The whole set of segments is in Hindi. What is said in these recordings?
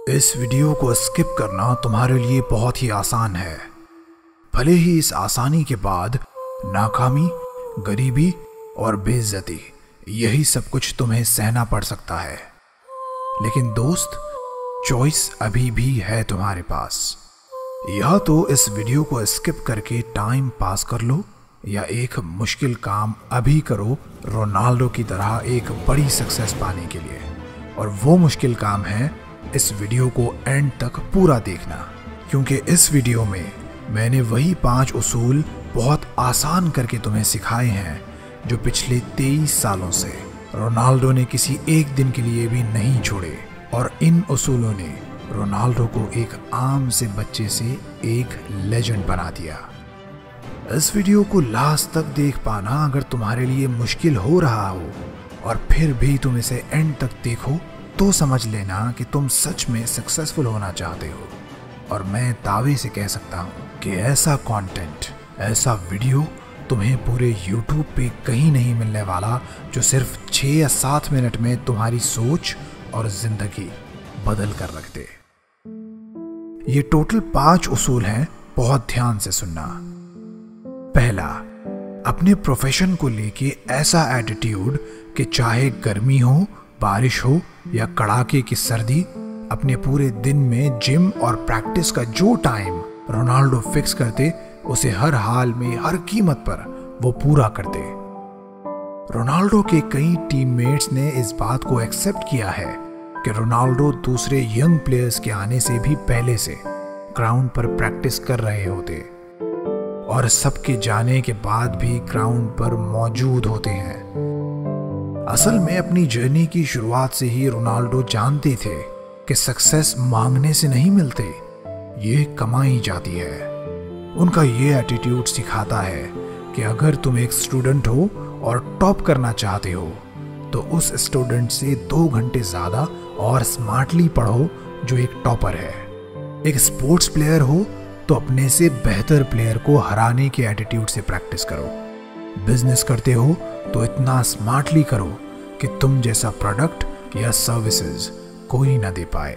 इस वीडियो को स्किप करना तुम्हारे लिए बहुत ही आसान है। भले ही इस आसानी के बाद नाकामी, गरीबी और बेइज्जती, यही सब कुछ तुम्हें सहना पड़ सकता है, लेकिन दोस्त, चॉइस अभी भी है तुम्हारे पास। या तो इस वीडियो को स्किप करके टाइम पास कर लो, या एक मुश्किल काम अभी करो रोनाल्डो की तरह एक बड़ी सक्सेस पाने के लिए। और वो मुश्किल काम है इस वीडियो को एंड तक पूरा देखना, क्योंकि इस वीडियो में मैंने वही 5 उसूल बहुत आसान करके तुम्हें सिखाए हैं जो पिछले 23 सालों से रोनाल्डो ने किसी एक दिन के लिए भी नहीं छोड़े। और इन उसूलों ने रोनाल्डो को एक आम से बच्चे से एक लेजेंड बना दिया। इस वीडियो को लास्ट तक देख पाना अगर तुम्हारे लिए मुश्किल हो रहा हो और फिर भी तुम इसे एंड तक देखो तो समझ लेना कि तुम सच में सक्सेसफुल होना चाहते हो। और मैं दावे से कह सकता हूँ कि ऐसा कंटेंट, ऐसा वीडियो तुम्हें पूरे YouTube पे कहीं नहीं मिलने वाला जो सिर्फ 6 या 7 मिनट में तुम्हारी सोच और जिंदगी बदल कर रख दे। ये टोटल 5 उसूल हैं, बहुत ध्यान से सुनना। पहला, अपने प्रोफेशन को लेके ऐसा एटीट्यूड कि चाहे गर्मी हो, बारिश हो या कड़ाके की सर्दी, अपने पूरे दिन में जिम और प्रैक्टिस का जो टाइम रोनाल्डो फिक्स करते उसे हर हाल में, हर कीमत पर वो पूरा करते। रोनाल्डो के कई टीममेट्स ने इस बात को एक्सेप्ट किया है कि रोनाल्डो दूसरे यंग प्लेयर्स के आने से भी पहले से ग्राउंड पर प्रैक्टिस कर रहे होते और सबके जाने के बाद भी ग्राउंड पर मौजूद होते हैं। असल में अपनी जर्नी की शुरुआत से ही रोनाल्डो जानते थे कि सक्सेस मांगने से नहीं मिलते, ये कमाई जाती है। उनका ये एटीट्यूड सिखाता है कि अगर तुम एक स्टूडेंट हो और टॉप करना चाहते हो तो उस स्टूडेंट से 2 घंटे ज़्यादा और स्मार्टली पढ़ो जो एक टॉपर है। एक स्पोर्ट्स प्लेयर हो तो अपने से बेहतर प्लेयर को हराने के एटीट्यूड से प्रैक्टिस करो। बिजनेस करते हो तो इतना स्मार्टली करो कि तुम जैसा प्रोडक्ट या सर्विसेज कोई ना दे पाए,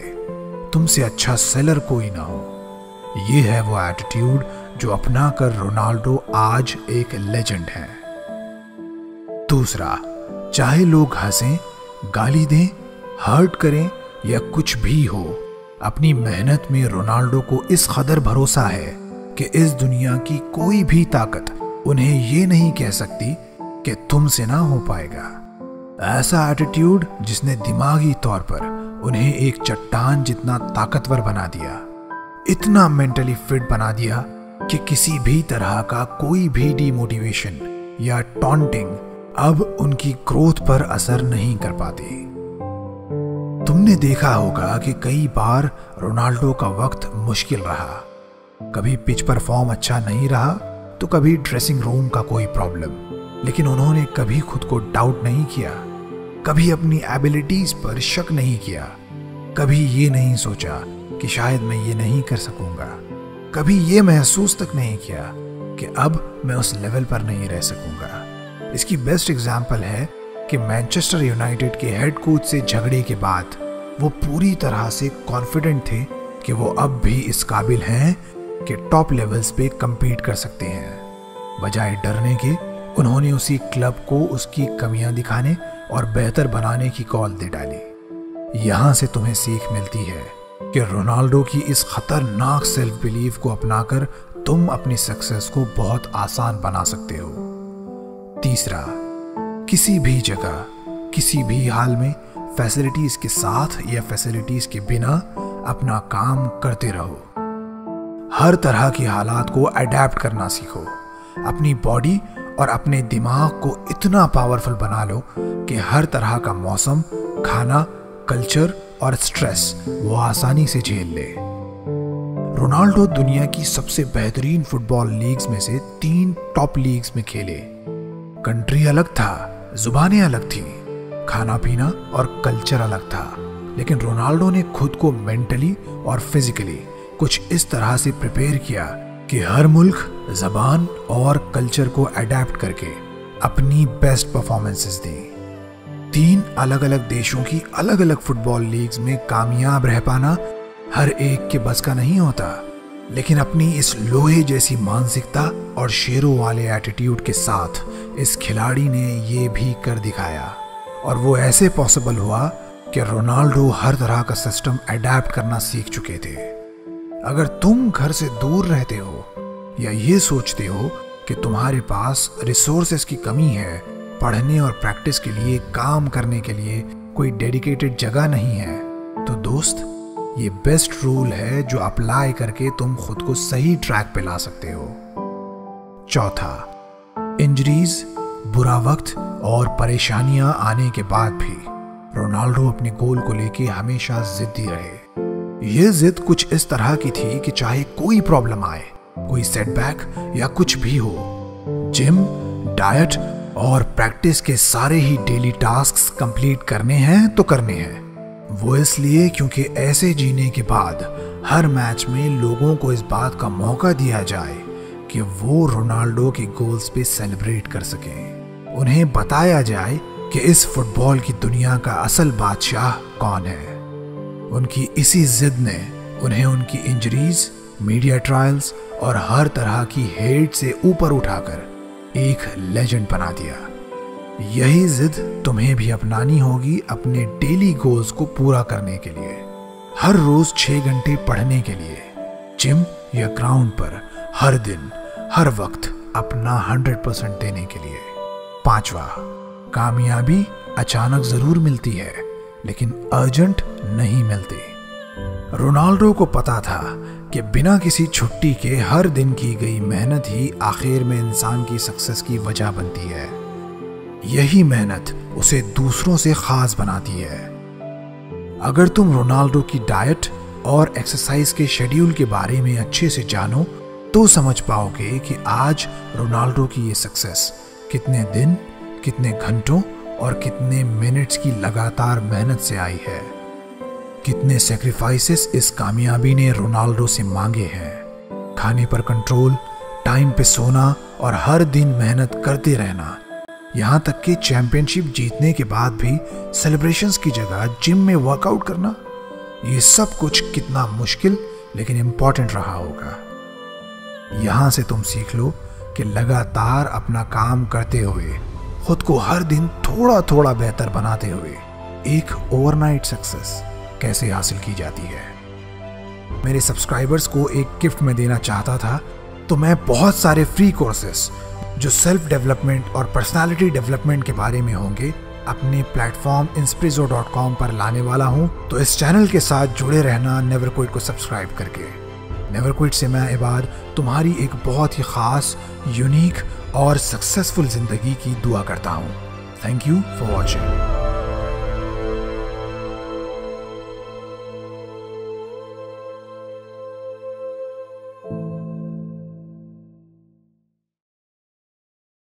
तुमसे अच्छा सेलर कोई ना हो। ये है वो एटीट्यूड जो अपना कर रोनाल्डो आज एक लेजेंड है। दूसरा, चाहे लोग हंसें, गाली दें, हर्ट करें या कुछ भी हो, अपनी मेहनत में रोनाल्डो को इस कदर भरोसा है कि इस दुनिया की कोई भी ताकत उन्हें ये नहीं कह सकती कि तुमसे ना हो पाएगा। ऐसा एटीट्यूड जिसने दिमागी तौर पर उन्हें एक चट्टान जितना ताकतवर बना दिया, इतना मेंटली फिट बना दिया कि किसी भी तरह का कोई भी डिमोटिवेशन या टॉन्टिंग अब उनकी ग्रोथ पर असर नहीं कर पाती। तुमने देखा होगा कि कई बार रोनाल्डो का वक्त मुश्किल रहा, कभी पिच पर फॉर्म अच्छा नहीं रहा तो कभी ड्रेसिंग रूम का कोई प्रॉब्लम, लेकिन उन्होंने कभी खुद को डाउट नहीं किया, कभी अपनी एबिलिटीज पर शक नहीं किया, कभी ये नहीं सोचा कि शायद मैं ये नहीं कर सकूंगा, कभी ये महसूस तक नहीं किया कि अब मैं उस लेवल पर नहीं रह सकूंगा। इसकी बेस्ट एग्जाम्पल है कि मैनचेस्टर यूनाइटेड के हेड कोच से झगड़े के बाद वो पूरी तरह से कॉन्फिडेंट थे कि वो अब भी इस काबिल हैं कि टॉप लेवल्स पे compete कर सकते हैं। बजाय डरने के उन्होंने उसी क्लब को उसकी कमियां दिखाने और बेहतर बनाने की कॉल दे डाली। यहाँ से तुम्हें सीख मिलती है कि रोनाल्डो की इस खतरनाक सेल्फ बिलीफ को अपनाकर तुम अपनी सक्सेस को बहुत आसान बना सकते हो। तीसरा, किसी भी जगह, किसी भी हाल में फैसिलिटीज के साथ या फैसिलिटीज के बिना अपना काम करते रहो। हर तरह की हालात को अडेप्ट करना सीखो। अपनी बॉडी और अपने दिमाग को इतना पावरफुल बना लो कि हर तरह का मौसम, खाना, कल्चर और स्ट्रेस वो आसानी से झेल ले। रोनाल्डो दुनिया की सबसे बेहतरीन फुटबॉल लीग्स में से 3 टॉप लीग्स में खेले। कंट्री अलग था, जुबानें अलग थी, खाना पीना और कल्चर अलग था, लेकिन रोनाल्डो ने खुद को मेंटली और फिजिकली कुछ इस तरह से प्रिपेयर किया कि हर मुल्क, जबान और कल्चर को अडेप्ट करके अपनी बेस्ट परफॉर्मेंसेस दी। 3 अलग अलग देशों की अलग अलग फुटबॉल लीग्स में कामयाब रह पाना हर एक के बस का नहीं होता, लेकिन अपनी इस लोहे जैसी मानसिकता और शेरों वाले एटीट्यूड के साथ इस खिलाड़ी ने ये भी कर दिखाया। और वो ऐसे पॉसिबल हुआ कि रोनाल्डो हर तरह का सिस्टम अडेप्ट करना सीख चुके थे। अगर तुम घर से दूर रहते हो या ये सोचते हो कि तुम्हारे पास रिसोर्सेस की कमी है, पढ़ने और प्रैक्टिस के लिए, काम करने के लिए कोई डेडिकेटेड जगह नहीं है, तो दोस्त ये बेस्ट रूल है जो अप्लाई करके तुम खुद को सही ट्रैक पे ला सकते हो। चौथा, इंजरीज, बुरा वक्त और परेशानियां आने के बाद भी रोनाल्डो अपने गोल को लेके हमेशा जिद्दी रहे। ये जिद कुछ इस तरह की थी कि चाहे कोई प्रॉब्लम आए, कोई सेटबैक या कुछ भी हो, जिम, डाइट और प्रैक्टिस के सारे ही डेली टास्क्स कंप्लीट करने हैं तो करने हैं। वो इसलिए क्योंकि ऐसे जीने के बाद हर मैच में लोगों को इस बात का मौका दिया जाए कि वो रोनाल्डो के गोल्स पे सेलिब्रेट कर सकें। उन्हें बताया जाए कि इस फुटबॉल की दुनिया का असल बादशाह कौन है। उनकी इसी जिद ने उन्हें उनकी इंजरीज, मीडिया ट्रायल्स और हर तरह की हेट से ऊपर उठाकर एक लेजेंड बना दिया। यही जिद तुम्हें भी अपनानी होगी अपने डेली गोल्स को पूरा करने के लिए। हर रोज 6 घंटे पढ़ने के लिए, जिम या ग्राउंड पर हर दिन, हर वक्त अपना 100% देने के लिए। पांचवा, कामयाबी अचानक जरूर मिलती है, लेकिन अर्जेंट नहीं मिलती। रोनाल्डो को पता था कि बिना किसी छुट्टी के हर दिन की गई मेहनत ही आखिर में इंसान की सक्सेस की वजह बनती है। यही मेहनत उसे दूसरों से खास बनाती है। अगर तुम रोनाल्डो की डाइट और एक्सरसाइज के शेड्यूल के बारे में अच्छे से जानो तो समझ पाओगे कि आज रोनाल्डो की ये सक्सेस कितने दिन, कितने घंटों और कितने मिनट्स की लगातार मेहनत से आई है। कितने सैक्रिफाइसेस इस कामयाबी ने रोनाल्डो से मांगे हैं। खाने पर कंट्रोल, टाइम पे सोना और हर दिन मेहनत करते रहना, यहाँ तक कि चैंपियनशिप जीतने के बाद भी सेलिब्रेशंस की जगह जिम में वर्कआउट करना। ये सब कुछ कितना मुश्किल लेकिन इम्पॉर्टेंट रहा होगा। यहाँ से तुम सीख लो कि लगातार अपना काम करते हुए, खुद को हर दिन थोड़ा थोड़ा बेहतर बनाते हुए एक ओवरनाइट सक्सेस कैसे हासिल की जाती है। मेरे सब्सक्राइबर्स को एक गिफ्ट में देना चाहता था, तो मैं बहुत सारे फ्री कोर्सेस जो सेल्फ डेवलपमेंट और पर्सनालिटी डेवलपमेंट के बारे में होंगे अपने प्लेटफॉर्म inspirizo.com पर लाने वाला हूं। तो इस चैनल के साथ जुड़े रहना नेवर क्विट को सब्सक्राइब करके। नेवर क्विट से मैं इबाद तुम्हारी एक बहुत ही खास, यूनिक और सक्सेसफुल जिंदगी की दुआ करता हूं। Thank you for watching.